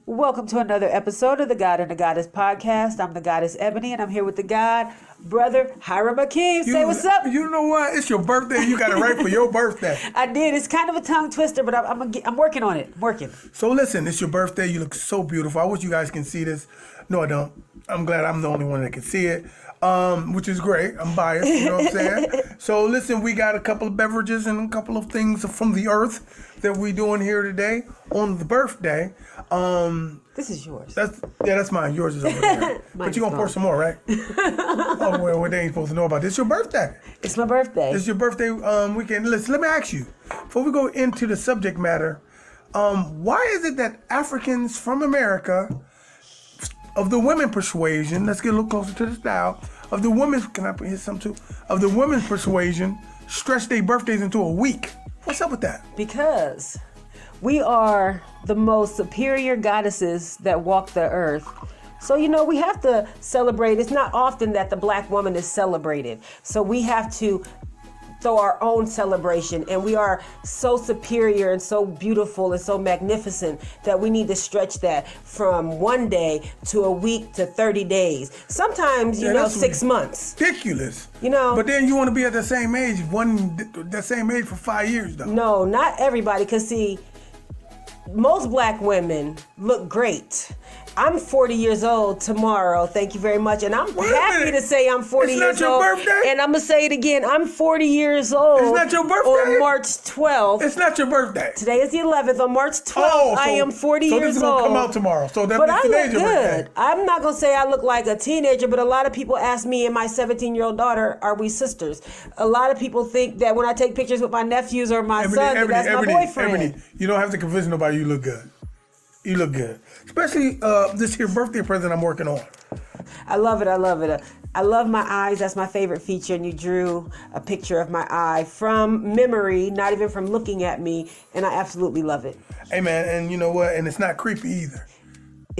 Welcome to another episode of the God Da Goddess Podcast. I'm the Goddess Ebony, and I'm here with the God, brother Hiram Akeem. Say what's up. You know what? It's your birthday. You got it right for your birthday. I did. It's kind of a tongue twister, but I'm working on it. I'm working. So listen, it's your birthday. You look so beautiful. I wish you guys can see this. No, I don't. I'm glad I'm the only one that can see it, which is great. I'm biased, you know what I'm saying? So listen, we got a couple of beverages and a couple of things from the earth that we doing here today on the birthday. This is yours. That's mine. Yours is over there. But you're going to pour some more, right? Oh, well, they ain't supposed to know about this. It's your birthday. It's my birthday. It's your birthday weekend. Listen, let me ask you, before we go into the subject matter, why is it that Africans from America, of the women persuasion, let's get a little closer to the style, of the women's, can I hit some too? Of the women's persuasion, stretch their birthdays into a week? What's up with that? Because we are the most superior goddesses that walk the earth. So, we have to celebrate. It's not often that the black woman is celebrated. So we have to throw our own celebration. And we are so superior and so beautiful and so magnificent that we need to stretch that from 1 day to a week to 30 days. Sometimes, 6 months. Ridiculous. But then you want to be at the same age, for 5 years, though. No, not everybody. Because, see, most black women look great. I'm 40 years old tomorrow. Thank you very much. And I'm happy to say I'm 40 years old. It's not your birthday? And I'm going to say it again. I'm 40 years old. It's not your birthday? On March 12th. It's not your birthday. Today is the 11th. On March 12th, I am 40 years old. So this is going to come out tomorrow. So but I today's look your good. birthday. I'm not going to say I look like a teenager, but a lot of people ask me and my 17-year-old daughter, are we sisters? A lot of people think that when I take pictures with my nephews or my son, that's my boyfriend. Ebony, you don't have to convince nobody you look good. You look good. Especially this here birthday present I'm working on. I love it. I love it. I love my eyes. That's my favorite feature. And you drew a picture of my eye from memory, not even from looking at me. And I absolutely love it. Hey, man. And you know what? And it's not creepy either.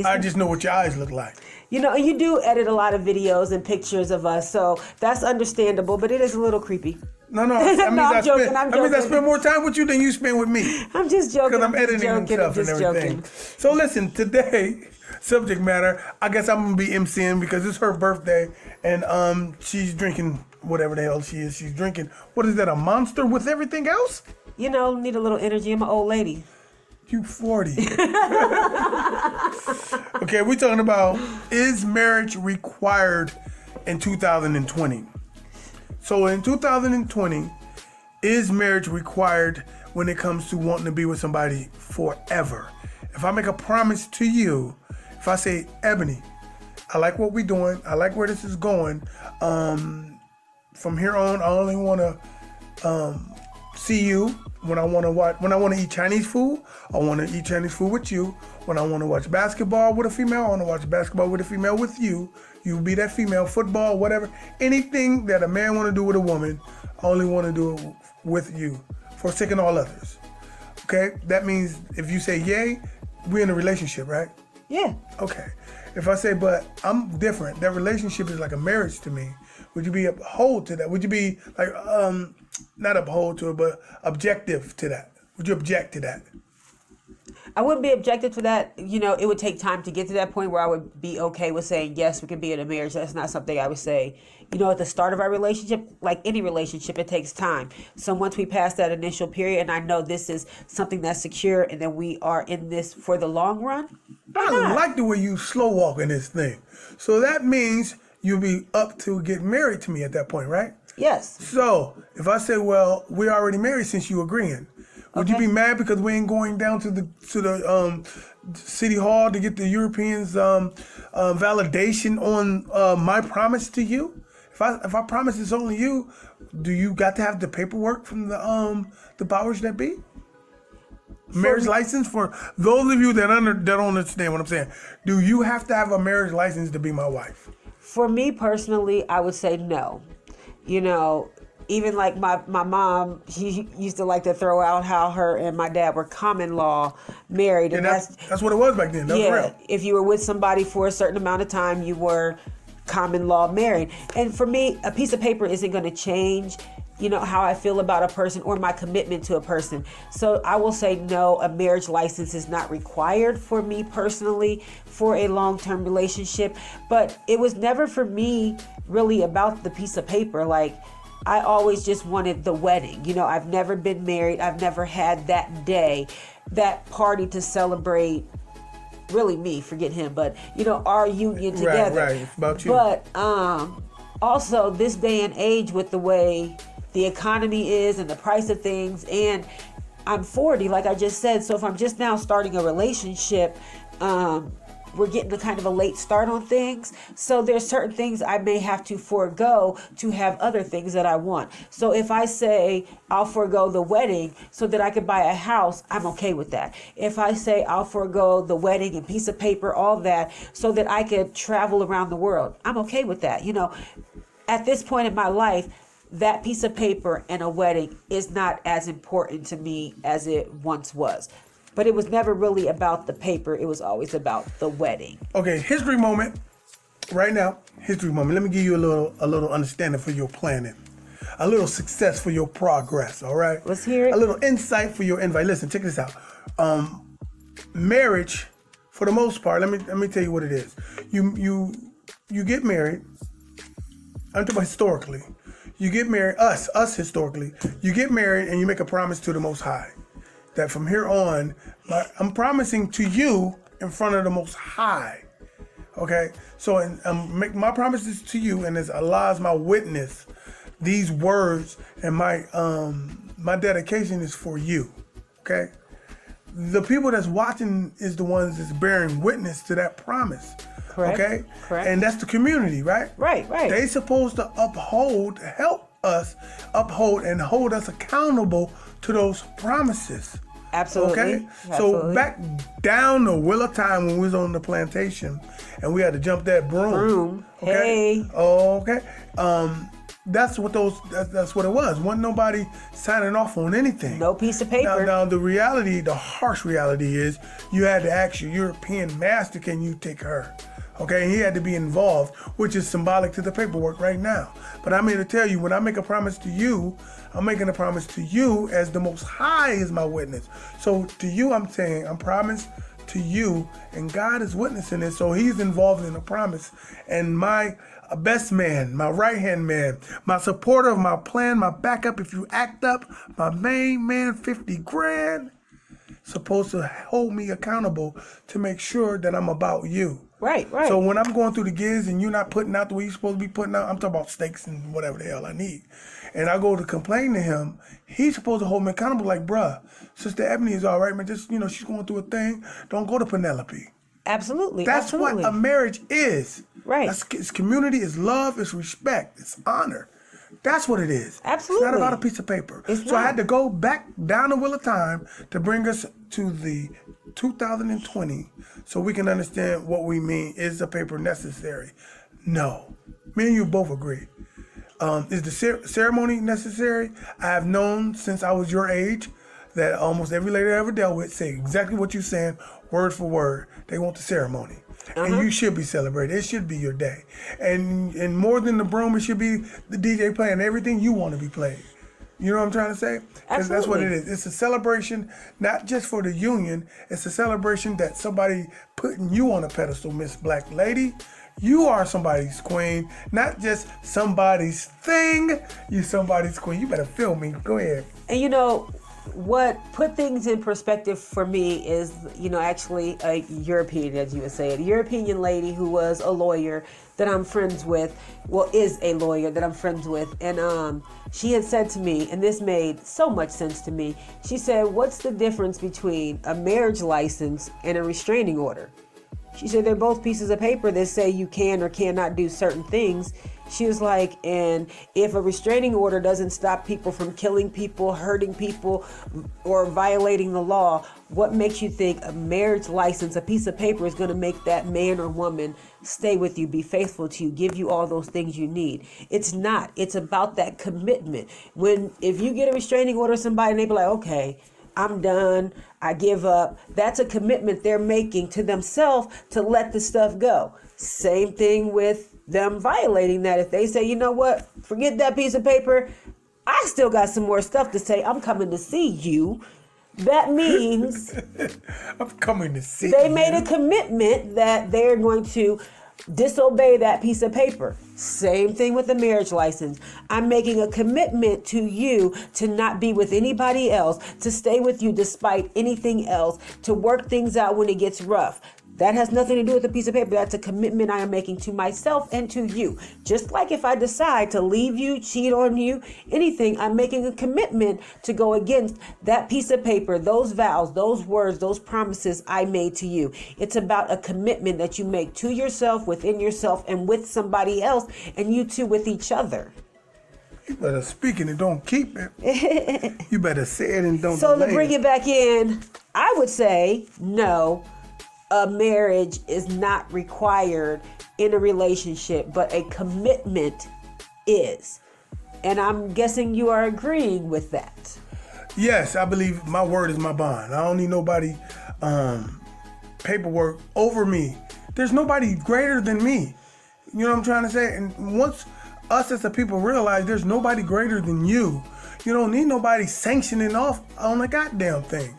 I just know what your eyes look like. And you do edit a lot of videos and pictures of us. So that's understandable. But it is a little creepy. No. I'm joking. I'm joking. I spend more time with you than you spend with me. I'm just joking. Because I'm editing and stuff and everything. So listen, today, subject matter, I guess I'm going to be emceeing because it's her birthday. And she's drinking whatever the hell she is. She's drinking, what is that, a Monster with everything else? Need a little energy. I'm an old lady. You 40. Okay, we're talking about, is marriage required in 2020? So in 2020, is marriage required when it comes to wanting to be with somebody forever? If I make a promise to you, if I say, Ebony, I like what we're doing, I like where this is going, from here on, I only want to see you when I want to eat Chinese food. I want to eat Chinese food with you. When I want to watch basketball with a female, I want to watch basketball with a female with you. You be that female, football, whatever. Anything that a man want to do with a woman, I only want to do it with you, forsaking all others. Okay? That means if you say yay, we're in a relationship, right? Yeah. Okay. If I say, but I'm different, that relationship is like a marriage to me, would you be uphold to that? Would you be like, not uphold to it, but objective to that? Would you object to that? I wouldn't be objective to that. It would take time to get to that point where I would be okay with saying, yes, we can be in a marriage. That's not something I would say. At the start of our relationship, like any relationship, it takes time. So once we pass that initial period and I know this is something that's secure and then we are in this for the long run. I like the way you slow walk in this thing. So that means you'll be up to get married to me at that point, right? Yes. So if I say, well, we're already married since you agreeing, would you be mad because we ain't going down to the city hall to get the Europeans validation on my promise to you? If I promise it's only you, do you got to have the paperwork from the powers that be? Marriage license for those of you that don't understand what I'm saying. Do you have to have a marriage license to be my wife? For me personally, I would say no. Even like my mom, she used to like to throw out how her and my dad were common law married. And that's what it was back then. That's real. If you were with somebody for a certain amount of time, you were common law married. And for me, a piece of paper isn't going to change how I feel about a person or my commitment to a person. So I will say no, a marriage license is not required for me personally for a long-term relationship. But it was never for me really about the piece of paper. Like, I always just wanted the wedding. I've never been married. I've never had that day, that party to celebrate. Really me, forget him, but our union together. Right. It's about you. But also this day and age with the way the economy is and the price of things, and I'm 40, like I just said. So if I'm just now starting a relationship, we're getting a kind of a late start on things. So there's certain things I may have to forego to have other things that I want. So if I say I'll forego the wedding so that I could buy a house, I'm okay with that. If I say I'll forego the wedding and piece of paper, all that, so that I could travel around the world, I'm okay with that. At this point in my life, that piece of paper and a wedding is not as important to me as it once was. But it was never really about the paper. It was always about the wedding. Okay, history moment. Right now, history moment. Let me give you a little understanding for your planning. A little success for your progress, all right? Let's hear it. A little insight for your invite. Listen, check this out. Marriage, for the most part, let me tell you what it is. You get married. I'm talking about historically. You get married, us historically. You get married and you make a promise to the Most High. That from here on, I'm promising to you in front of the Most High. Okay? So make my promises to you, and as Allah is my witness, these words and my dedication is for you. Okay? The people that's watching is the ones that's bearing witness to that promise. Correct. Okay? Correct. And that's the community, right? Right. They supposed to help us uphold and hold us accountable to those promises. Absolutely. Okay? Absolutely. So back down the wheel of time when we was on the plantation and we had to jump that broom. Okay? Hey. Okay. That's what it was. Wasn't nobody signing off on anything. No piece of paper. Now the harsh reality is you had to ask your European master, can you take her? Okay, and he had to be involved, which is symbolic to the paperwork right now. But I'm here to tell you, when I make a promise to you, I'm making a promise to you as the Most High is my witness. So to you, I'm saying, I'm promised to you, and God is witnessing it, so he's involved in the promise. And my best man, my right-hand man, my supporter of my plan, my backup if you act up, my main man, 50 grand, supposed to hold me accountable to make sure that I'm about you. Right. So when I'm going through the gigs and you're not putting out the way you're supposed to be putting out, I'm talking about steaks and whatever the hell I need. And I go to complain to him, he's supposed to hold me accountable like, bruh, Sister Ebony is all right, man. Just, she's going through a thing. Don't go to Penelope. Absolutely. That's what a marriage is. Right. It's community, it's love, it's respect, it's honor. That's what it is. Absolutely. It's not about a piece of paper. It's so I not. had to go back down the wheel of time to bring us to the 2020 so we can understand what we mean. Is the paper necessary? No. Me and you both agree. Is the ceremony necessary? I have known since I was your age that almost every lady I ever dealt with say exactly what you're saying, word for word. They want the ceremony. And you should be celebrated. It should be your day. And more than the broom, it should be the DJ playing everything you want to be played. You know what I'm trying to say? Because that's what it is. It's a celebration, not just for the union. It's a celebration that somebody putting you on a pedestal, Miss Black Lady. You are somebody's queen, not just somebody's thing. You somebody's queen. You better feel me. Go ahead. And what put things in perspective for me is, actually a European, as you would say it, a European lady who was a lawyer that I'm friends with, is a lawyer that I'm friends with. And she had said to me, and this made so much sense to me, she said, what's the difference between a marriage license and a restraining order? She said, they're both pieces of paper that say you can or cannot do certain things. She was like, and if a restraining order doesn't stop people from killing people, hurting people, or violating the law, what makes you think a marriage license, a piece of paper, is going to make that man or woman stay with you, be faithful to you, give you all those things you need? It's not. It's about that commitment. If you get a restraining order of somebody and they be like, okay, I'm done, I give up, that's a commitment they're making to themselves to let the stuff go. Same thing with them violating that. If they say, you know what, forget that piece of paper, I I still got some more stuff to say. I'm coming to see you. That means I'm coming to see they you. made a commitment that they're going to disobey that piece of paper. Same thing with the marriage license. I'm making a commitment to you to not be with anybody else, to stay with you despite anything else, to work things out when it gets rough. That has nothing to do with a piece of paper. That's a commitment I am making to myself and to you. Just like if I decide to leave you, cheat on you, anything, I'm making a commitment to go against that piece of paper, those vows, those words, those promises I made to you. It's about a commitment that you make to yourself, within yourself, and with somebody else, and you two with each other. You better speak it and don't keep it. You better say it and don't So delay to bring it back in, I would say no. A marriage is not required in a relationship, but a commitment is. And I'm guessing you are agreeing with that. Yes, I believe my word is my bond. I don't need nobody paperwork over me. There's nobody greater than me. You know what I'm trying to say? And once us as a people realize there's nobody greater than you, you don't need nobody sanctioning off on a goddamn thing.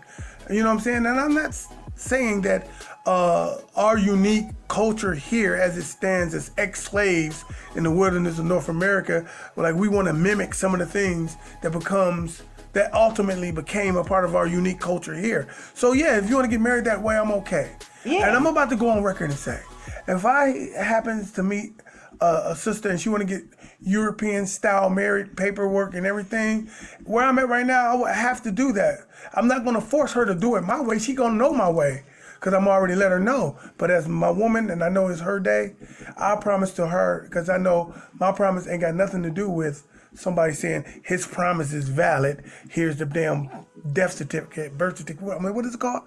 You know what I'm saying? And I'm not saying that our unique culture here as it stands as ex-slaves in the wilderness of North America, like we want to mimic some of the things that ultimately became a part of our unique culture here. So yeah, if you want to get married that way, I'm okay. Yeah. And I'm about to go on record and say, if I happens to meet a sister and she want to get European style married paperwork and everything, where I'm at right now, I would have to do that. I'm not going to force her to do it my way. She going to know my way, because I'm already let her know. But as my woman, and I know it's her day, I promise to her, because I know my promise ain't got nothing to do with somebody saying his promise is valid. Here's the damn death certificate, birth certificate. I mean, what is it called?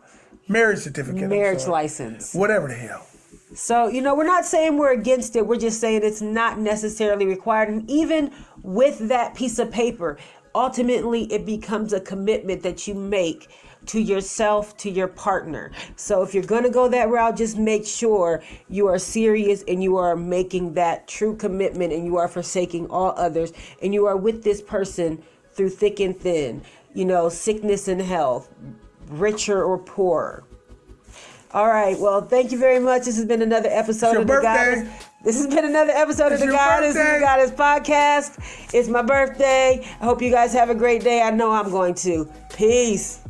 Marriage certificate. Marriage license. Whatever the hell. So, we're not saying we're against it. We're just saying it's not necessarily required. And even with that piece of paper, ultimately it becomes a commitment that you make to yourself, to your partner. So if you're going to go that route, just make sure you are serious and you are making that true commitment and you are forsaking all others and you are with this person through thick and thin, sickness and health, richer or poorer. All right. Well, thank you very much. This has been another episode of The Goddess. This has been another episode of The Goddess Godcast. It's my birthday. I hope you guys have a great day. I know I'm going to. Peace.